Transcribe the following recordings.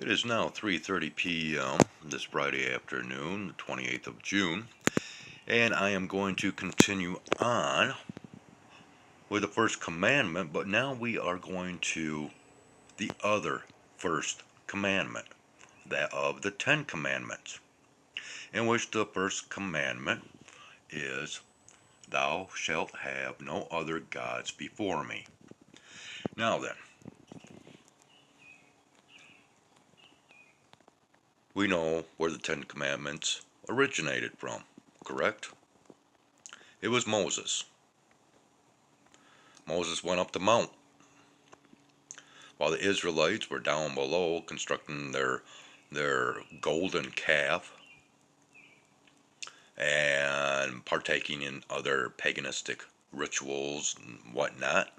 It is now 3:30 p.m. this Friday afternoon, the 28th of June, and I am going to continue on with the first commandment, but now we are going to the other first commandment, that of the Ten Commandments, in which the first commandment is, "Thou shalt have no other gods before me." Now then, we know where the Ten Commandments originated from, correct? It was Moses. Moses went up the mount while the Israelites were down below constructing their golden calf and partaking in other paganistic rituals and whatnot.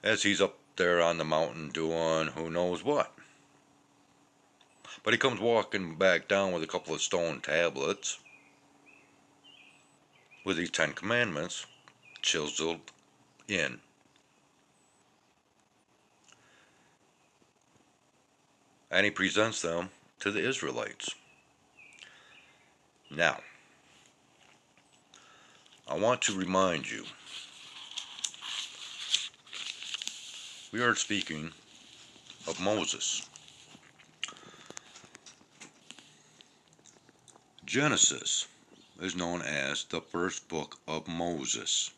As he's up there on the mountain doing who knows what. But he comes walking back down with a couple of stone tablets with these Ten Commandments chiseled in. And he presents them to the Israelites. Now, I want to remind you, we are speaking of Moses. Genesis is known as the first book of Moses.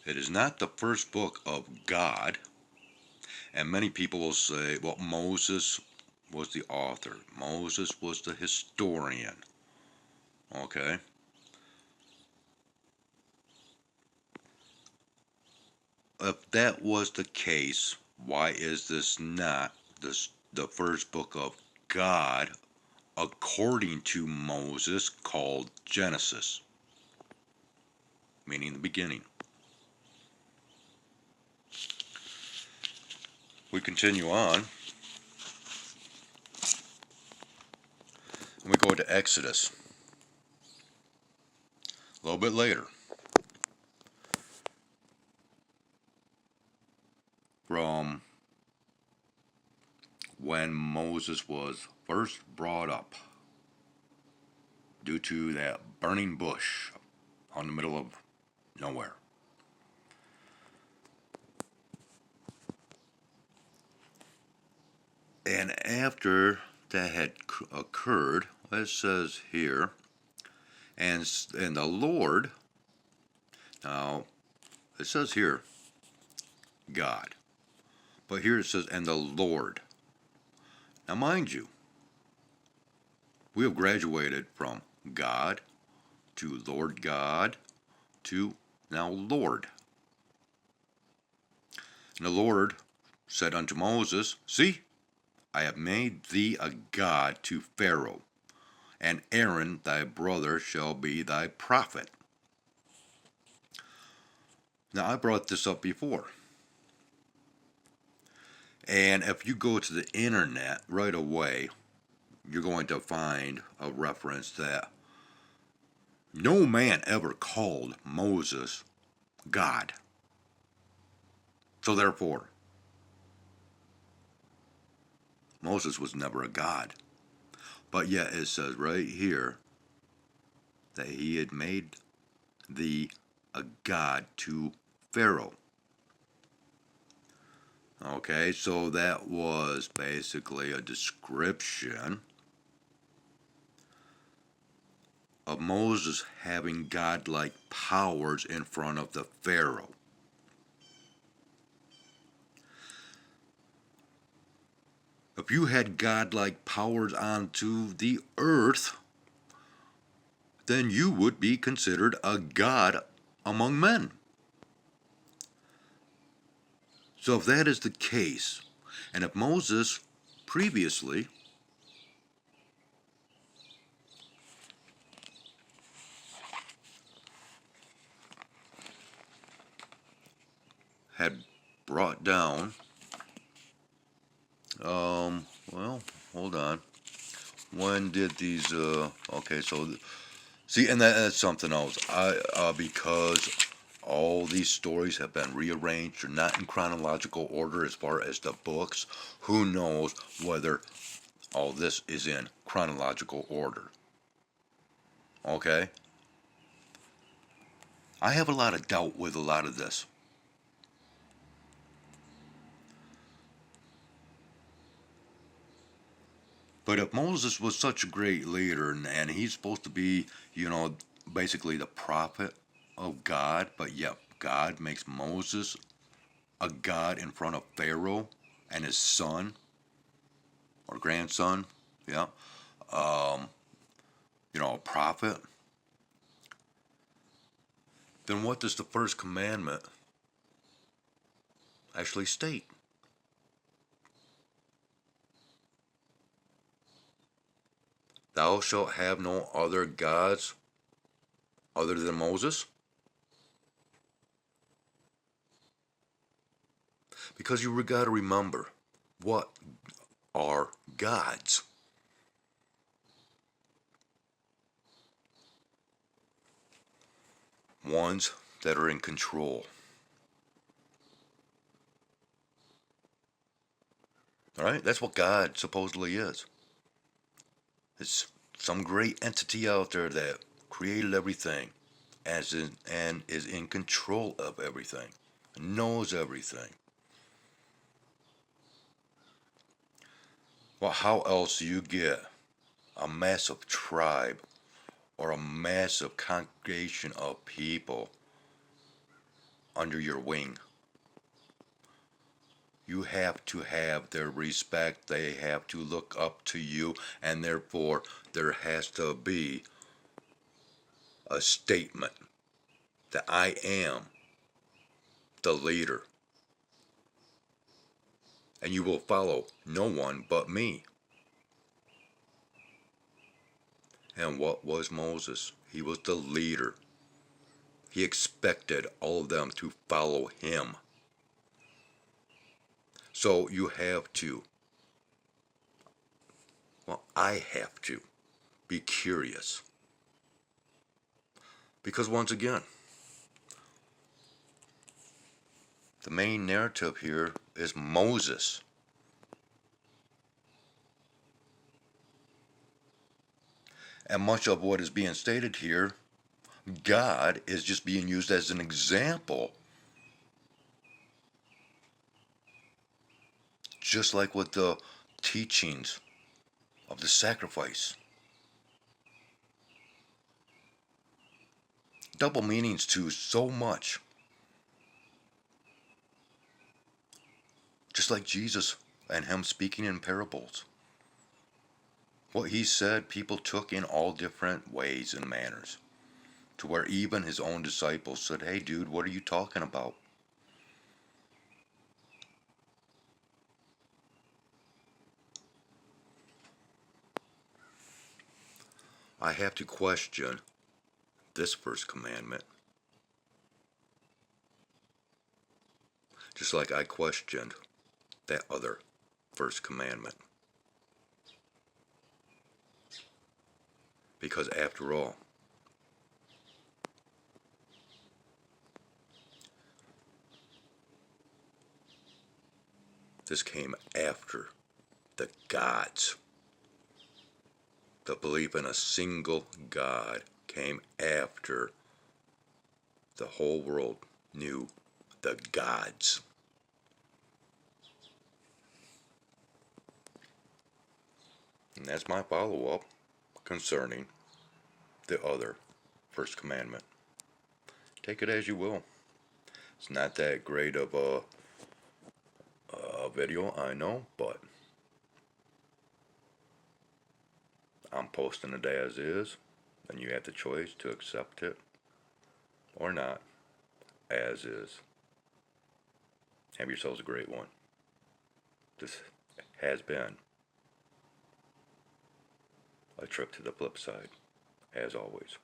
It is not the first book of God, and many people will say, well, Moses was the author. Moses was the historian. Okay? If that was the case, why is this not the first book of God according to Moses called Genesis? Meaning the beginning. We continue on. And we go to Exodus. A little bit later. From when Moses was first brought up due to that burning bush on the middle of nowhere. And after that had occurred, it says here, and the Lord, now it says here, God, but here it says, and the Lord. Now mind you, we have graduated from God to Lord God to now Lord. And the Lord said unto Moses, See, I have made thee a god to Pharaoh, and Aaron thy brother shall be thy prophet. Now I brought this up before. And if you go to the internet right away, you're going to find a reference that no man ever called Moses God. So therefore, Moses was never a god. But yet it says right here that he had made thee a god to Pharaoh. Okay, so that was basically a description of Moses having godlike powers in front of the Pharaoh. If you had godlike powers onto the earth, then you would be considered a god among men. So if that is the case, and if Moses previously had brought down, well, hold on. When did these, okay, so, see, and that's something else. Because All these stories have been rearranged. They're not in chronological order as far as the books. Who knows whether all this is in chronological order? Okay? I have a lot of doubt with a lot of this. But if Moses was such a great leader and he's supposed to be, basically the prophet of God, but yet God makes Moses a god in front of Pharaoh and his son or grandson, yeah, um, a prophet, then what does the first commandment actually state? Thou shalt have no other gods other than Moses? Because you got to remember, what are gods? Ones that are in control. All right? That's what God supposedly is. It's some great entity out there that created everything and is in control of everything, knows everything. Well, how else do you get a massive tribe or a massive congregation of people under your wing? You have to have their respect, they have to look up to you, and therefore there has to be a statement that I am the leader, and you will follow no one but me. And what was Moses? He was the leader. He expected all of them to follow him. So you have to, I have to be curious. Because once again, the main narrative here is Moses. And much of what is being stated here, God is just being used as an example. Just like with the teachings of the sacrifice. Double meanings to so much. Just like Jesus and him speaking in parables. What he said, people took in all different ways and manners. To where even his own disciples said, "Hey dude, what are you talking about?" I have to question this first commandment. Just like I questioned that other first commandment. Because after all, this came after the gods. The belief in a single God came after the whole world knew the gods. And that's my follow up concerning the other first commandment. Take it as you will. It's not that great of a video, I know, but I'm posting it as is, and you have the choice to accept it or not as is. Have yourselves a great one. This has been a trip to the flip side, as always.